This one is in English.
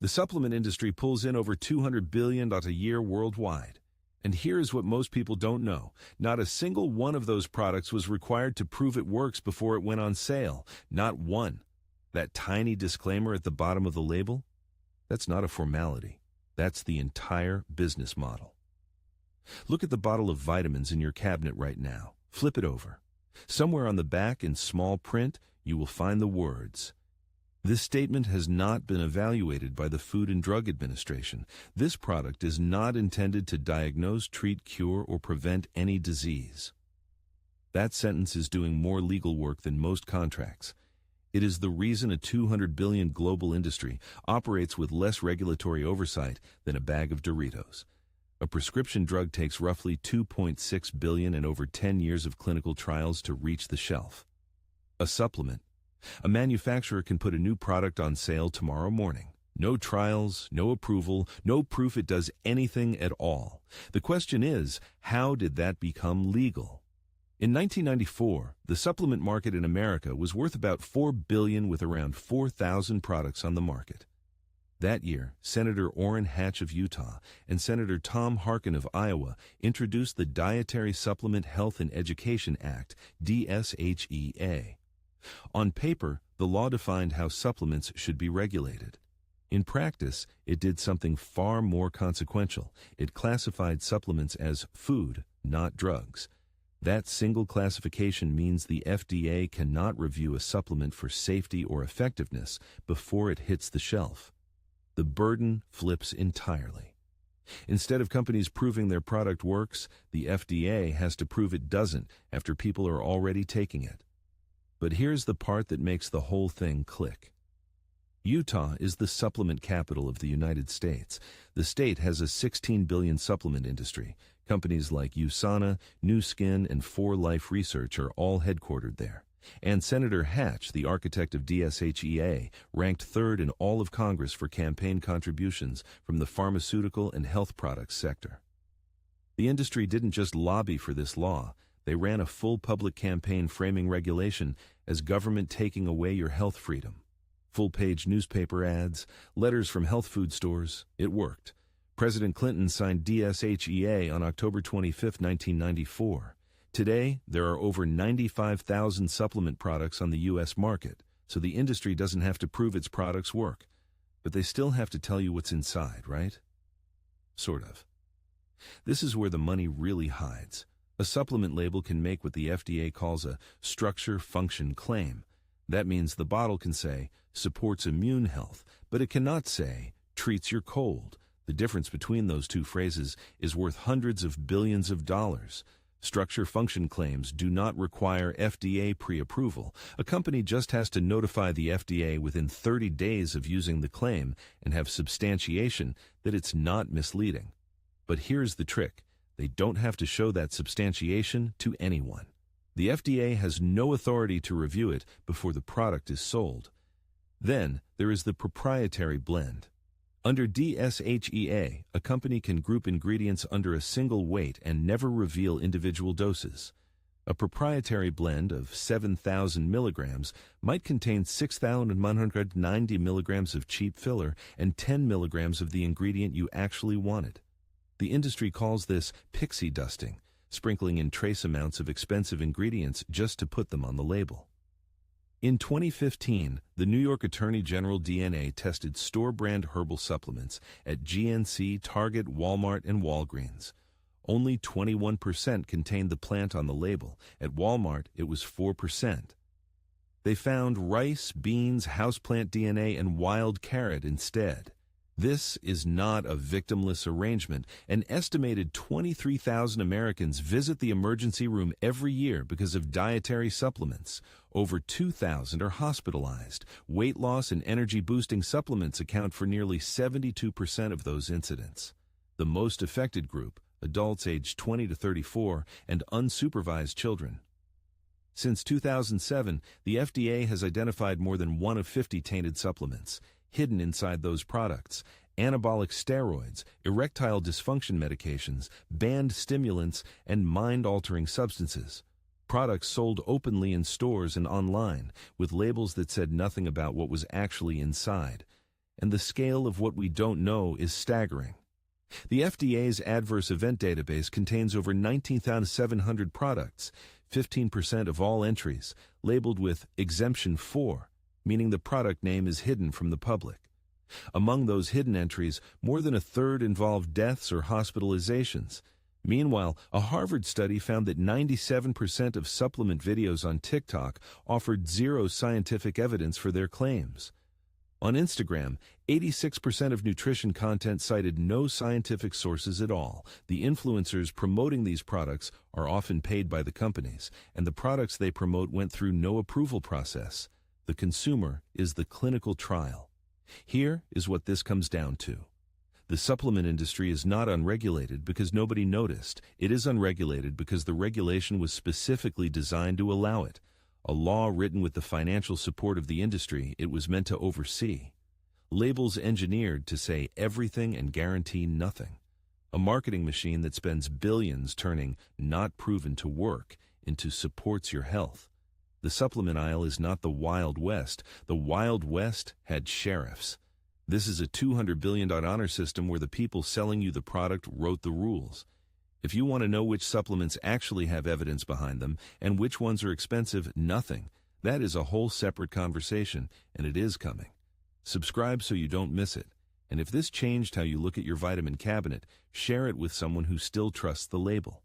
The supplement industry pulls in over $200 billion a year worldwide. And here's what most people don't know. Not a single one of those products was required to prove it works before it went on sale. Not one. That tiny disclaimer at the bottom of the label? That's not a formality. That's the entire business model. Look at the bottle of vitamins in your cabinet right now. Flip it over. Somewhere on the back in small print, you will find the words, "This statement has not been evaluated by the Food and Drug Administration. This product is not intended to diagnose, treat, cure, or prevent any disease." That sentence is doing more legal work than most contracts. It is the reason a $200 billion global industry operates with less regulatory oversight than a bag of Doritos. A prescription drug takes roughly $2.6 billion and over 10 years of clinical trials to reach the shelf. A supplement. A manufacturer can put a new product on sale tomorrow morning. No trials, no approval, no proof it does anything at all. The question is, how did that become legal? In 1994, the supplement market in America was worth about $4 billion with around 4,000 products on the market. That year, Senator Orrin Hatch of Utah and Senator Tom Harkin of Iowa introduced the Dietary Supplement Health and Education Act, DSHEA. On paper, the law defined how supplements should be regulated. In practice, it did something far more consequential. It classified supplements as food, not drugs. That single classification means the FDA cannot review a supplement for safety or effectiveness before it hits the shelf. The burden flips entirely. Instead of companies proving their product works, the FDA has to prove it doesn't after people are already taking it. But here's the part that makes the whole thing click. Utah is the supplement capital of the United States. The state has a $16 billion supplement industry. Companies like USANA, Nu Skin, and 4Life Research are all headquartered there. And Senator Hatch, the architect of DSHEA, ranked third in all of Congress for campaign contributions from the pharmaceutical and health products sector. The industry didn't just lobby for this law. They ran a full public campaign framing regulation as government taking away your health freedom. Full-page newspaper ads, letters from health food stores. It worked. President Clinton signed DSHEA on October 25, 1994. Today, there are over 95,000 supplement products on the U.S. market, so the industry doesn't have to prove its products work. But they still have to tell you what's inside, right? Sort of. This is where the money really hides. A supplement label can make what the FDA calls a structure-function claim. That means the bottle can say, supports immune health, but it cannot say, treats your cold. The difference between those two phrases is worth hundreds of billions of dollars. Structure-function claims do not require FDA pre-approval. A company just has to notify the FDA within 30 days of using the claim and have substantiation that it's not misleading. But here's the trick. They don't have to show that substantiation to anyone. The FDA has no authority to review it before the product is sold. Then, there is the proprietary blend. Under DSHEA, a company can group ingredients under a single weight and never reveal individual doses. A proprietary blend of 7,000 milligrams might contain 6,190 milligrams of cheap filler and 10 milligrams of the ingredient you actually wanted. The industry calls this pixie dusting, sprinkling in trace amounts of expensive ingredients just to put them on the label. In 2015, the New York Attorney General DNA tested store-brand herbal supplements at GNC, Target, Walmart, and Walgreens. Only 21% contained the plant on the label. At Walmart, it was 4%. They found rice, beans, houseplant DNA, and wild carrot instead. This is not a victimless arrangement. An estimated 23,000 Americans visit the emergency room every year because of dietary supplements. Over 2,000 are hospitalized. Weight loss and energy-boosting supplements account for nearly 72% of those incidents. The most affected group, adults aged 20 to 34, and unsupervised children. Since 2007, the FDA has identified more than 1 of 50 tainted supplements. Hidden inside those products, anabolic steroids, erectile dysfunction medications, banned stimulants, and mind-altering substances. Products sold openly in stores and online, with labels that said nothing about what was actually inside. and the scale of what we don't know is staggering. The FDA's adverse event database contains over 19,700 products, 15% of all entries, labeled with Exemption 4, meaning the product name is hidden from the public. Among those hidden entries, more than a third involved deaths or hospitalizations. Meanwhile, a Harvard study found that 97% of supplement videos on TikTok offered zero scientific evidence for their claims. On Instagram, 86% of nutrition content cited no scientific sources at all. The influencers promoting these products are often paid by the companies, and the products they promote went through no approval process. The consumer is the clinical trial. Here is what this comes down to. The supplement industry is not unregulated because nobody noticed. It is unregulated because the regulation was specifically designed to allow it. A law written with the financial support of the industry it was meant to oversee. Labels engineered to say everything and guarantee nothing. A marketing machine that spends billions turning "not proven to work" into "supports your health." The supplement aisle is not the Wild West. The Wild West had sheriffs. This is a $200 billion honor system where the people selling you the product wrote the rules. If you want to know which supplements actually have evidence behind them and which ones are expensive, nothing. That is a whole separate conversation, and it is coming. Subscribe so you don't miss it. And if this changed how you look at your vitamin cabinet, share it with someone who still trusts the label.